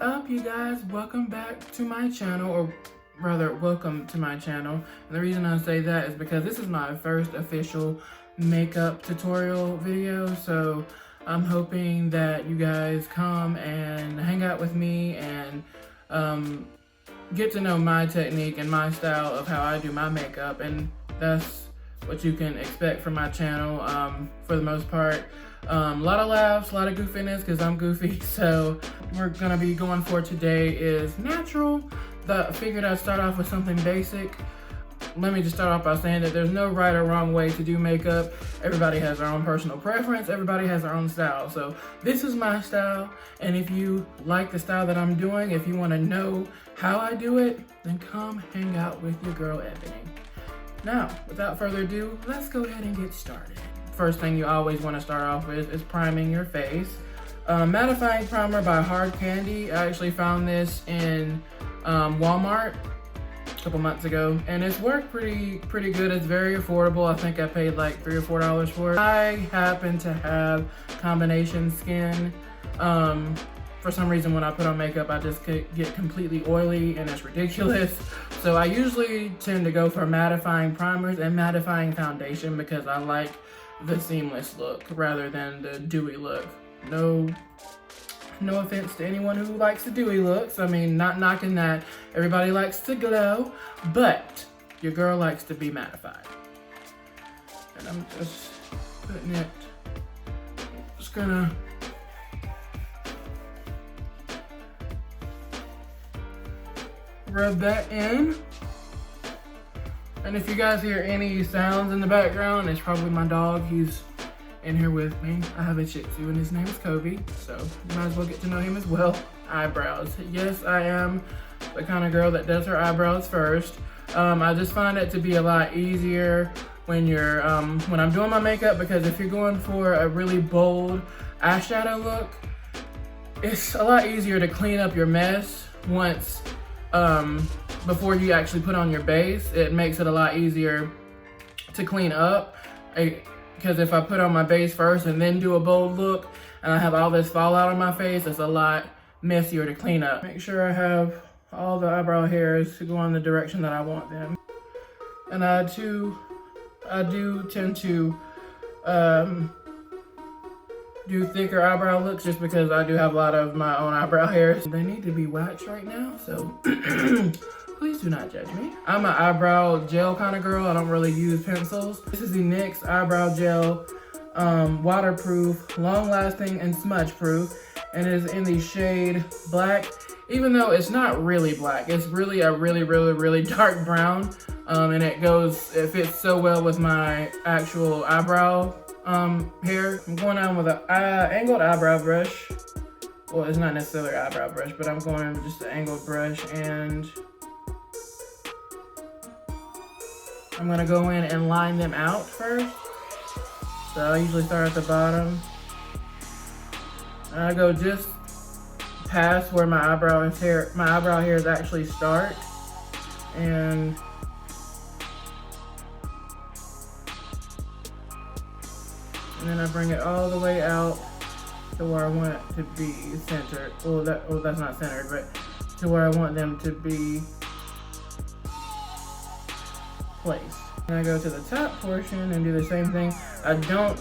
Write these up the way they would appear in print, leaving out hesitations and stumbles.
up, you guys? Welcome back to my channel, or rather welcome to my channel. And the reason I say that is because this is my first official makeup tutorial video, so I'm hoping that you guys come and hang out with me and get to know my technique and my style of how I do my makeup. And that's what you can expect from my channel for the most part. A lot of laughs, a lot of goofiness, because I'm goofy. So we're gonna be going for today is natural. I figured I'd start off with something basic. Let me just start off by saying that there's no right or wrong way to do makeup. Everybody has their own personal preference. Everybody has their own style. So this is my style. And if you like the style that I'm doing, if you want to know how I do it, then come hang out with your girl Ebony. Now, without further ado, let's go ahead and get started. First thing you always want to start off with is priming your face. Mattifying primer by Hard Candy. I actually found this in Walmart a couple months ago, and it's worked pretty good. It's very affordable. I think I paid like $3 or $4 for it. I happen to have combination skin. For some reason, when I put on makeup, I just get completely oily, and it's ridiculous. So I usually tend to go for mattifying primers and mattifying foundation because I like the seamless look rather than the dewy look. No offense to anyone who likes the dewy looks. I mean, not knocking that. Everybody likes to glow, but your girl likes to be mattified. And I'm just putting it, just gonna rub that in. And if you guys hear any sounds in the background, it's probably my dog. He's in here with me. I have a Shih Tzu and his name is Kobe, so you might as well get to know him as well. Eyebrows. Yes, I am the kind of girl that does her eyebrows first. I just find it to be a lot easier when you're when I'm doing my makeup, because if you're going for a really bold eyeshadow look, it's a lot easier to clean up your mess once before you actually put on your base. It makes it a lot easier to clean up. Because if I put on my base first and then do a bold look and I have all this fallout on my face, it's a lot messier to clean up. Make sure I have all the eyebrow hairs to go in the direction that I want them. And I do tend to do thicker eyebrow looks just because I do have a lot of my own eyebrow hairs. They need to be waxed right now, so please do not judge me. I'm an eyebrow gel kind of girl. I don't really use pencils. This is the NYX Eyebrow Gel, waterproof, long-lasting, and smudge-proof, and is in the shade black. Even though it's not really black, it's really a really dark brown, and it fits so well with my actual eyebrow hair. I'm going on with an angled eyebrow brush. Well, it's not necessarily an eyebrow brush, but I'm going with just an angled brush, and I'm gonna go in and line them out first. So I usually start at the bottom. And I go just past where my eyebrow hairs actually start. And then I bring it all the way out to where I want it to be centered. Well, that's not centered, but to where I want them to be placed. And I go to the top portion and do the same thing. I don't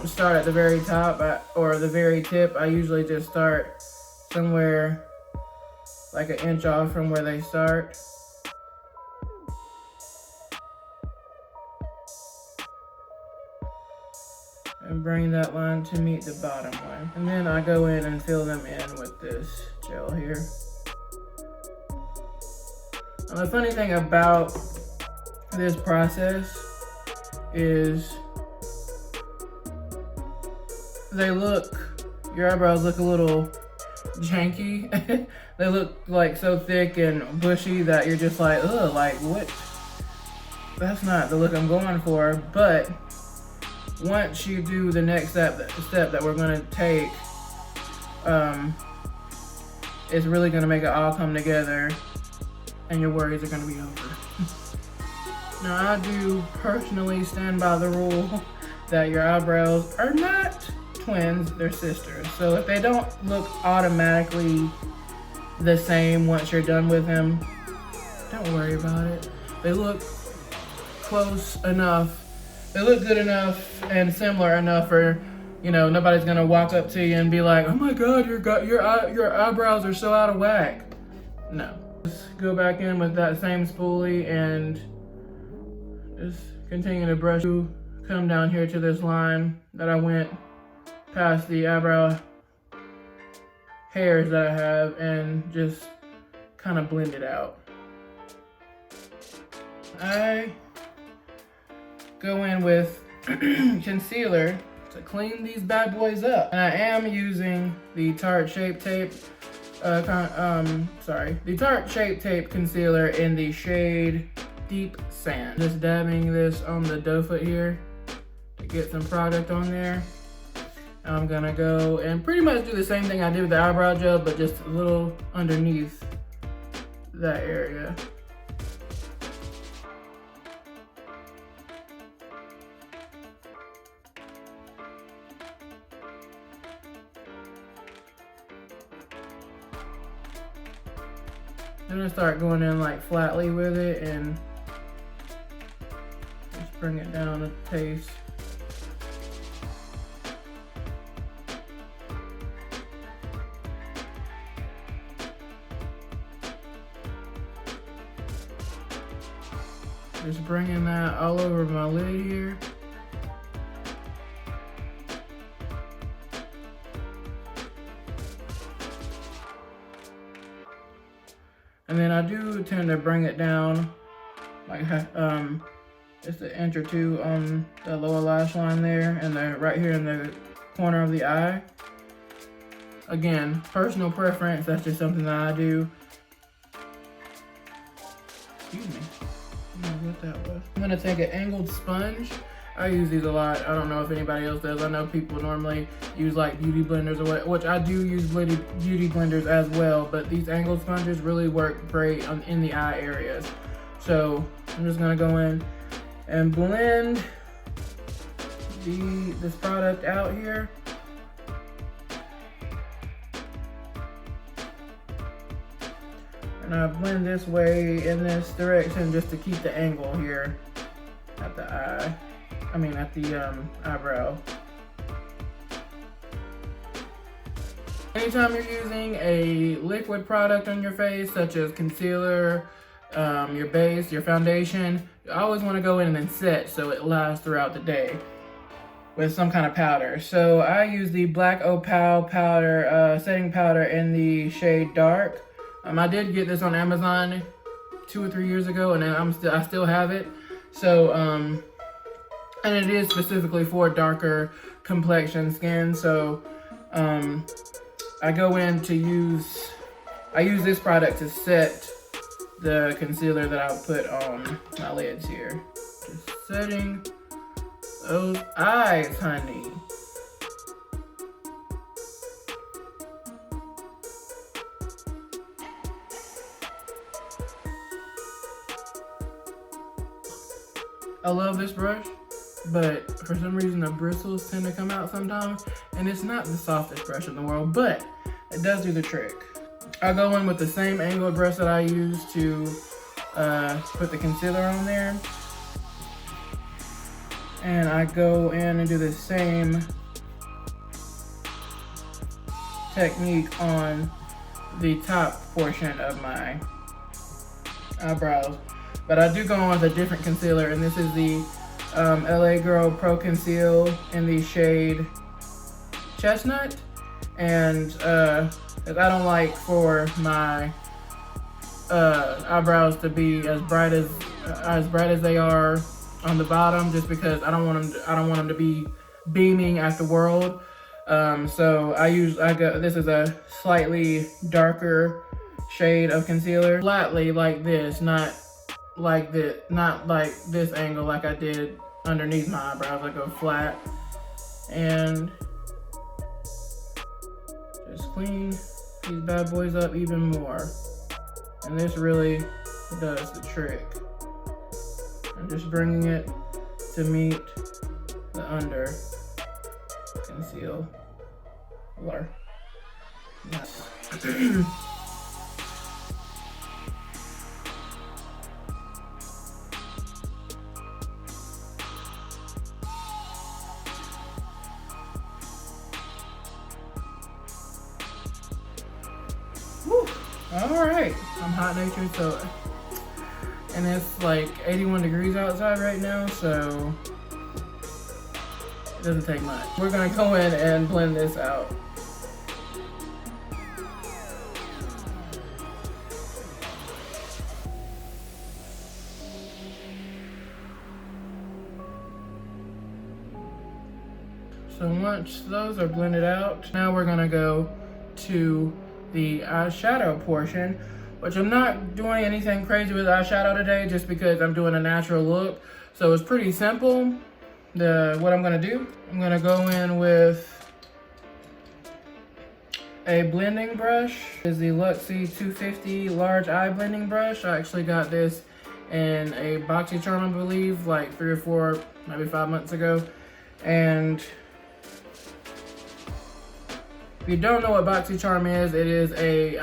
start at the very top or the very tip. I usually just start somewhere like an inch off from where they start. And bring that line to meet the bottom one. And then I go in and fill them in with this gel here. And the funny thing about this process is your eyebrows look a little janky. They look like so thick and bushy that you're just like, ugh, like what? That's not the look I'm going for. But once you do the next step that we're gonna take, it's really gonna make it all come together, and your worries are gonna be over. Now, I do personally stand by the rule that your eyebrows are not twins, they're sisters. So if they don't look automatically the same once you're done with them, don't worry about it. They look close enough, they look good enough and similar enough for, you know, nobody's gonna walk up to you and be like, oh my God, your eyebrows are so out of whack. No. Just go back in with that same spoolie and just continue to brush. Come down here to this line that I went past the eyebrow hairs that I have and just kind of blend it out. I go in with concealer to clean these bad boys up. And I am using the Tarte Shape Tape, the Tarte Shape Tape concealer in the shade Deep Sand. Just dabbing this on the doe foot here to get some product on there. I'm gonna go and pretty much do the same thing I did with the eyebrow gel, but just a little underneath that area. I'm gonna start going in like flatly with it and just bring it down a taste. Just bringing that all over my lid here. And then I do tend to bring it down like just an inch or two on the lower lash line there and then right here in the corner of the eye. Again, personal preference, that's just something that I do. Excuse me. I don't know what that was. I'm gonna take an angled sponge. I use these a lot. I don't know if anybody else does. I know people normally use like beauty blenders or what, which I do use beauty blenders as well, but these angled sponges really work great in the eye areas. So I'm just gonna go in and blend this product out here. And I blend this way in this direction just to keep the angle here at the eye. I mean at the eyebrow. Anytime you're using a liquid product on your face, such as concealer, your base, your foundation, you always want to go in and set so it lasts throughout the day with some kind of powder. So I use the black Opal powder, setting powder in the shade Dark. I did get this on Amazon 2 or 3 years ago, and I still have it. So, and it is specifically for darker complexion skin. So, I go in to use this product to set the concealer that I'll put on my lids here. Just setting those eyes, honey. I love this brush, but for some reason the bristles tend to come out sometimes, and it's not the softest brush in the world, but it does do the trick. I go in with the same angled brush that I use to put the concealer on there, and I go in and do the same technique on the top portion of my eyebrows. But I do go on with a different concealer, and this is the LA Girl Pro Conceal in the shade Chestnut. And I don't like for my eyebrows to be as bright as they are on the bottom, just because I don't want them to be beaming at the world. So this is a slightly darker shade of concealer, flatly like this, not like this angle like I did underneath my eyebrows. I go flat and just clean these bad boys up even more. And this really does the trick. I'm just bringing it to meet the under conceal. Blur. Yes. All right, I'm hot natured, so, and it's like 81 degrees outside right now, so it doesn't take much. We're gonna go in and blend this out. So once those are blended out, now we're gonna go to the eyeshadow portion, which I'm not doing anything crazy with eyeshadow today just because I'm doing a natural look. So it's pretty simple. What I'm gonna do, I'm gonna go in with a blending brush. This is the Luxie 250 large eye blending brush. I actually got this in a BoxyCharm, I believe, like 3 or 4, maybe 5 months ago. And if you don't know what BoxyCharm is, it is a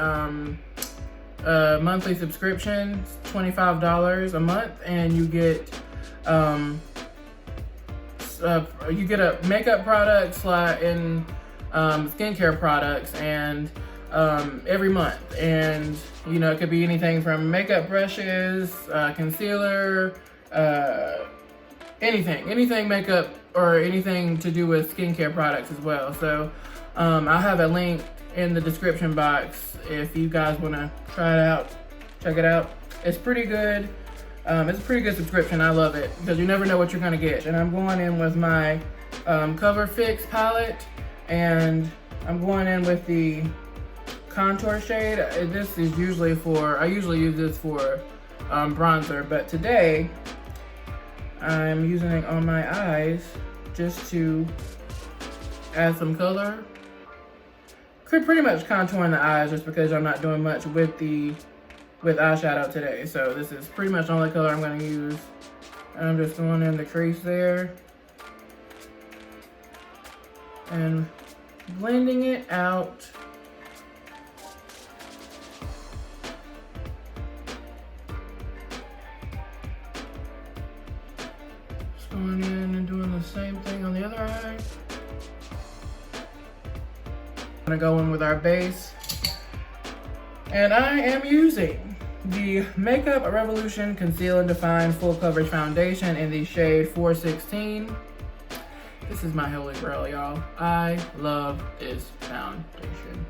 monthly subscription. It's $25 a month, and you get a makeup products and skincare products, and every month. And you know, it could be anything from makeup brushes, concealer, anything makeup or anything to do with skincare products as well. So I'll have a link in the description box if you guys want to try it out, check it out. It's pretty good. It's a pretty good subscription. I love it because you never know what you're going to get. And I'm going in with my Cover Fix palette, and I'm going in with the contour shade. This is usually I usually use this for bronzer, but today I'm using it on my eyes just to add some color. Pretty much contouring the eyes just because I'm not doing much with eyeshadow today. So this is pretty much the only color I'm going to use. And I'm just going in the crease there and blending it out. Just going in and doing the same thing on the other eye. I'm gonna go in with our base, and I am using the Makeup Revolution Conceal and Define Full Coverage Foundation in the shade 416. This is my holy grail, y'all. I love this foundation.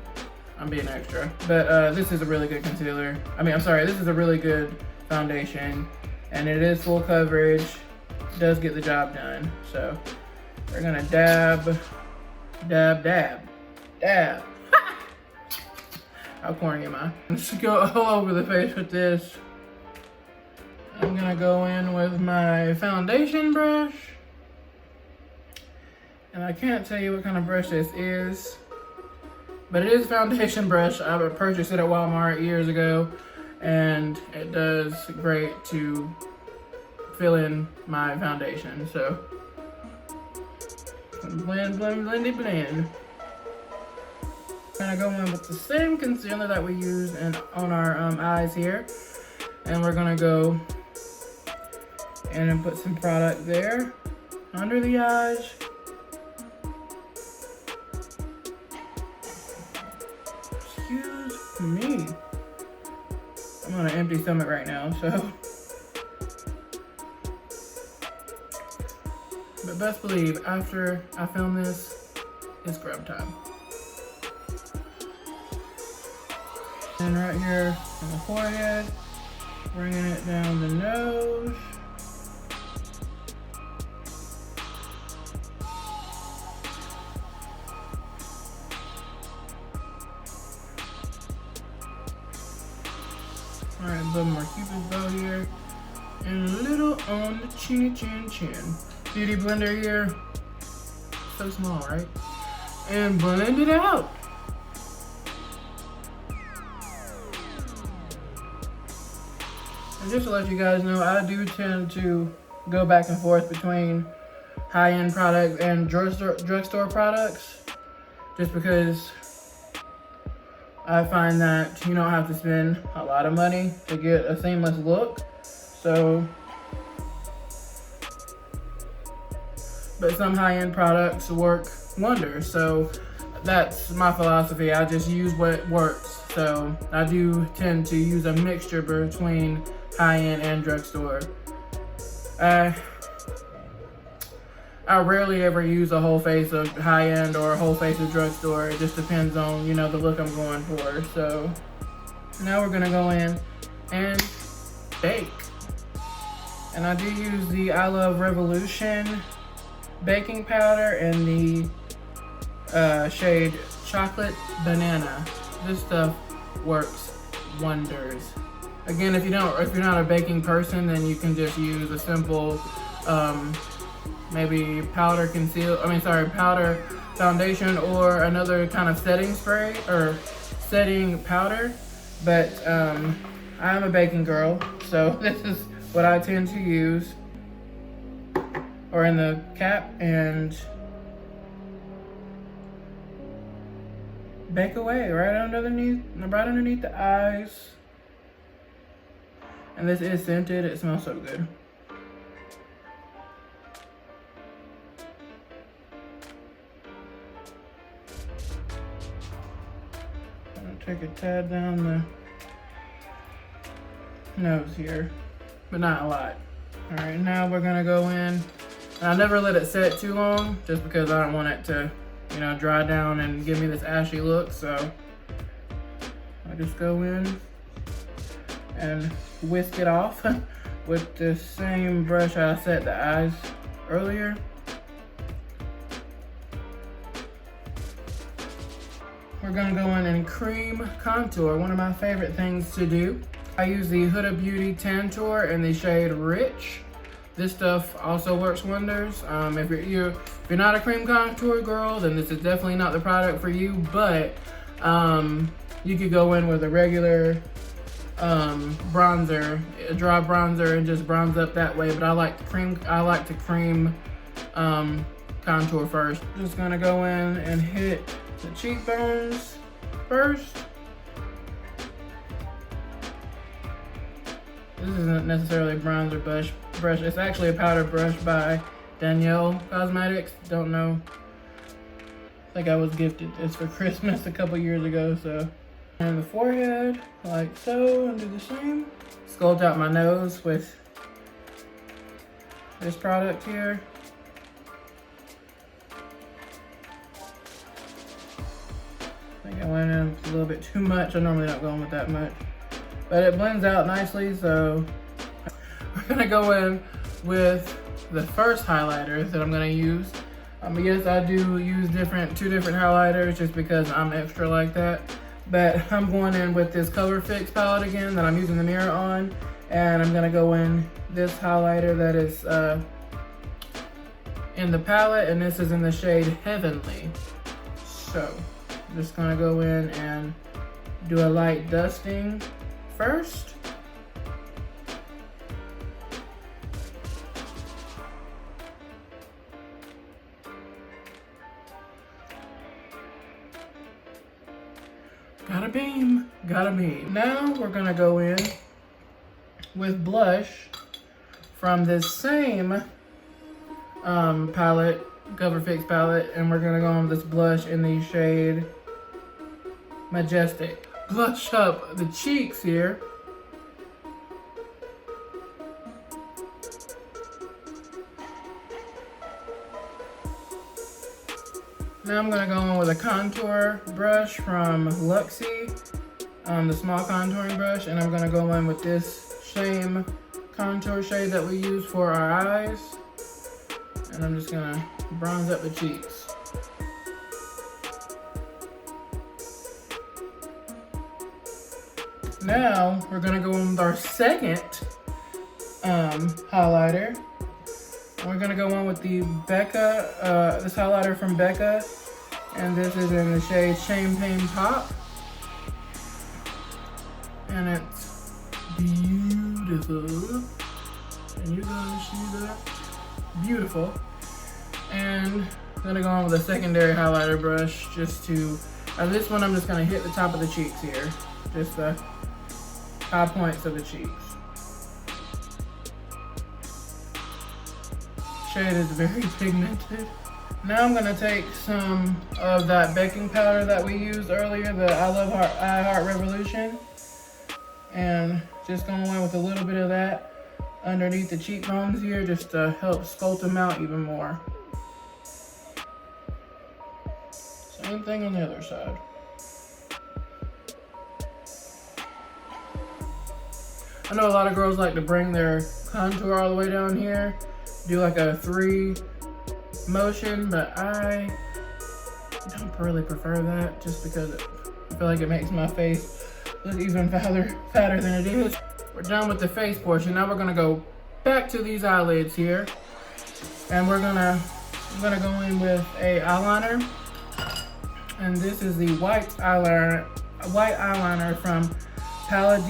I'm being extra, but this is a really good concealer. This is a really good foundation, and it is full coverage. It does get the job done. So we're gonna dab, dab, dab. Dab. How corny am I? Let's go all over the face with this. I'm gonna go in with my foundation brush. And I can't tell you what kind of brush this is, but it is a foundation brush. I purchased it at Walmart years ago, and it does great to fill in my foundation. So blend, blend, blendy, blend. I'm gonna go in with the same concealer that we used on our eyes here, and we're gonna go in and put some product there under the eyes. Excuse me. I'm on an empty stomach right now, so. But best believe, after I film this, it's scrub time. And right here on the forehead, bringing it down the nose. All right, a little more Cupid's bow here, and a little on the chinny chin chin. Beauty blender here, so small, right? And blend it out. And just to let you guys know, I do tend to go back and forth between high-end products and drugstore products, just because I find that you don't have to spend a lot of money to get a seamless look. So, but some high-end products work wonders. So that's my philosophy. I just use what works. So I do tend to use a mixture between high-end and drugstore. I rarely ever use a whole face of high-end or a whole face of drugstore. It just depends on, you know, the look I'm going for. So now we're gonna go in and bake. And I do use the I Love Revolution baking powder and the shade Chocolate Banana. This stuff works wonders. Again, if you're not a baking person, then you can just use a simple maybe powder foundation or another kind of setting spray or setting powder. But I'm a baking girl, so this is what I tend to use, or in the cap, and bake away right underneath the eyes. And this is scented. It smells so good. I'm gonna take a tad down the nose here, but not a lot. All right, now we're gonna go in. I never let it set too long, just because I don't want it to, you know, dry down and give me this ashy look. So I just go in and whisk it off with the same brush I set the eyes earlier. We're gonna go in and cream contour, one of my favorite things to do. I use the Huda Beauty Tantour in the shade Rich. This stuff also works wonders. If you're not a cream contour girl, then this is definitely not the product for you, but you could go in with a regular bronzer, a dry bronzer, and just bronze up that way. But I like to cream contour first. Just gonna go in and hit the cheekbones first. This isn't necessarily a bronzer brush. It's actually a powder brush by Danielle Cosmetics. Don't know. I think I was gifted this for Christmas a couple years ago. So, and the forehead like so, and do the same. Sculpt out my nose with this product here. I think I went in a little bit too much. I normally don't go in with that much, but it blends out nicely. So we're gonna go in with the first highlighter that I'm gonna use. Yes, I do use two different highlighters just because I'm extra like that. But I'm going in with this Color Fix palette again that I'm using the mirror on, and I'm gonna go in this highlighter that is in the palette, and this is in the shade Heavenly. So I'm just gonna go in and do a light dusting first. Gotta beam. Now we're gonna go in with blush from this same palette, Color Fix palette, and we're gonna go in with this blush in the shade Majestic. Blush up the cheeks here. Now I'm gonna go in with a contour brush from Luxie, the small contouring brush, and I'm gonna go in with this same contour shade that we use for our eyes, and I'm just gonna bronze up the cheeks. Now we're gonna go in with our second highlighter. We're gonna go in with the Becca, this highlighter from Becca, and this is in the shade Champagne Pop, and it's beautiful. And you guys see that? Beautiful. And I'm gonna go on with a secondary highlighter brush just to, this one I'm just gonna hit the top of the cheeks here. Just the high points of the cheeks. Shade is very pigmented. Now I'm gonna take some of that baking powder that we used earlier, the I Heart Revolution, and just going in with a little bit of that underneath the cheekbones here just to help sculpt them out even more. Same thing on the other side. I know a lot of girls like to bring their contour all the way down here, do like a 3 motion, but I don't really prefer that just because I feel like it makes my face look even fatter than it is. We're done with the face portion. Now we're gonna go back to these eyelids here, and I'm gonna go in with a eyeliner, and this is the white eyeliner from Pallet.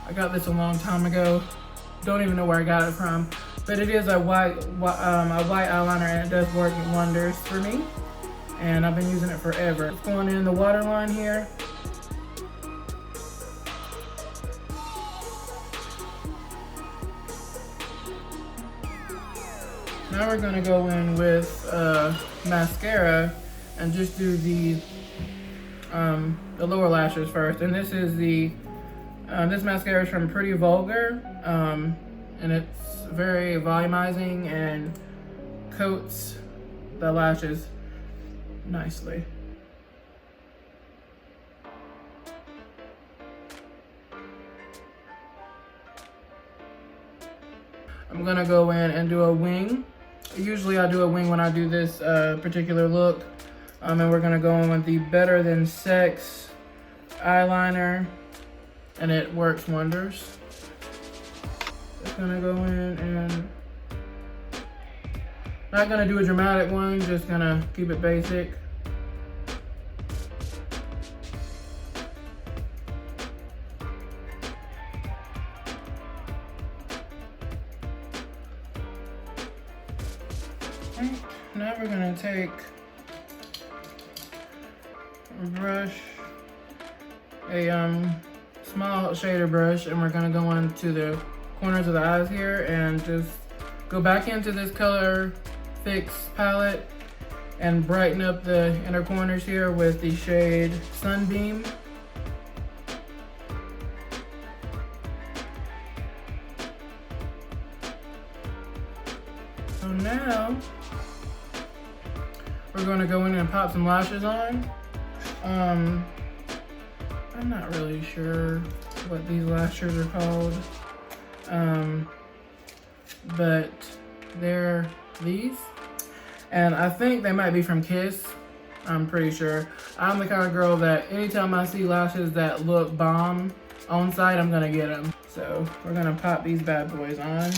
I got this a long time ago. Don't even know where I got it from, but it is a white eyeliner, and it does work wonders for me. And I've been using it forever. It's going in the waterline here. Now we're gonna go in with mascara and just do the lower lashes first. And this is this mascara is from Pretty Vulgar, and it's very volumizing and coats the lashes nicely. I'm gonna go in and do a wing. Usually I do a wing when I do this particular look. And we're gonna go in with the Better Than Sex eyeliner, and it works wonders. Just gonna go in and not gonna do a dramatic one, just gonna keep it basic. Okay, now we're gonna take a brush, a small shader brush, and we're gonna go into the corners of the eyes here and just go back into this Color Fix palette and brighten up the inner corners here with the shade Sunbeam. So now we're gonna go in and pop some lashes on. I'm not really sure what these lashes are called, but they're these, and I think they might be from Kiss. I'm pretty sure. I'm the kind of girl that anytime I see lashes that look bomb on site, I'm gonna get them. So we're gonna pop these bad boys on.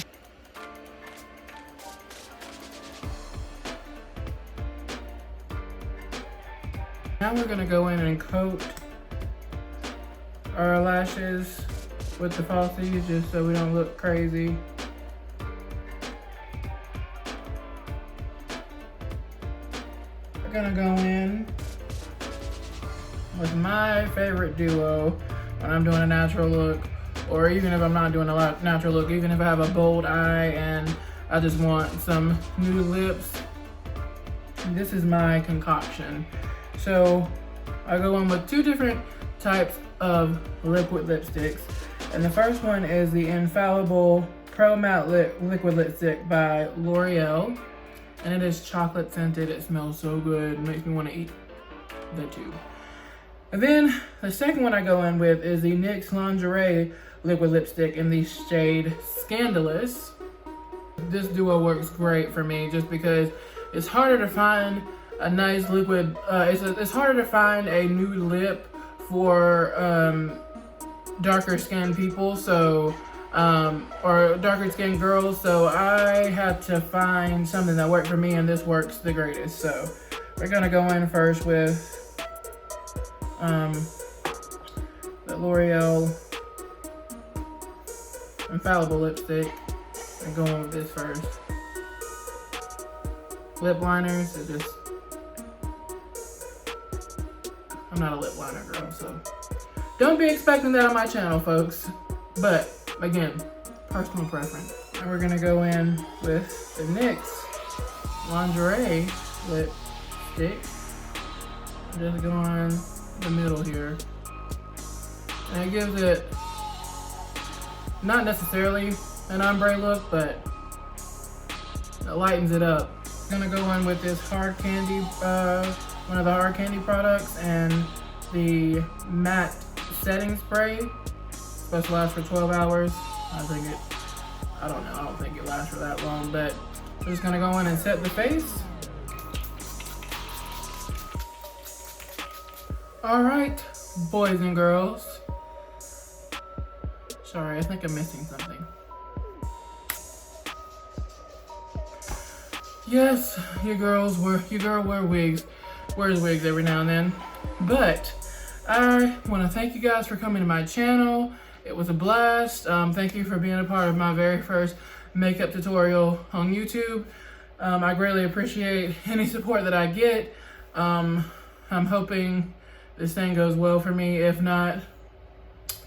Now we're gonna go in and coat our lashes with the falsies just so we don't look crazy. We're gonna go in with my favorite duo when I'm doing a natural look, or even if I'm not doing a natural look, even if I have a bold eye and I just want some nude lips. This is my concoction. So I go in with 2 different types of liquid lipsticks. And the first one is the Infallible Pro Matte Liquid Lipstick by L'Oreal. And it is chocolate scented. It smells so good. It makes me want to eat the tube. And then the second one I go in with is the NYX Lingerie Liquid Lipstick in the shade Scandalous. This duo works great for me just because it's harder to find a nice liquid, it's harder to find a nude lip for darker skinned people, so or darker skinned girls, so I had to find something that worked for me, and this works the greatest. So we're gonna go in first with the L'Oreal Infallible lipstick and go in with this first. lip liners. It just, I'm not a lip liner girl, so don't be expecting that on my channel, folks. But again, personal preference. And we're gonna go in with the NYX lingerie lipstick. Just go on the middle here. And it gives it not necessarily an ombre look, but it lightens it up. I'm gonna go in with this hard candy, one of the hard candy products, and the matte setting spray. It's supposed to last for 12 hours. I don't think it lasts for that long, but I'm just gonna go in and set the face. All right, boys and girls. Sorry, I think I'm missing something. Yes, your girl wear wigs, wears wigs every now and then. But I want to thank you guys for coming to my channel. It was a blast. Thank you for being a part of my very first makeup tutorial on YouTube. I greatly appreciate any support that I get. I'm hoping this thing goes well for me. If not,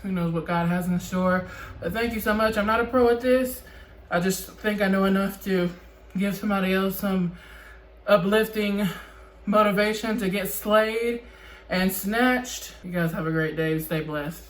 who knows what God has in store. But thank you so much. I'm not a pro at this. I just think I know enough to give somebody else some uplifting motivation to get slayed and snatched. You guys have a great day. Stay blessed.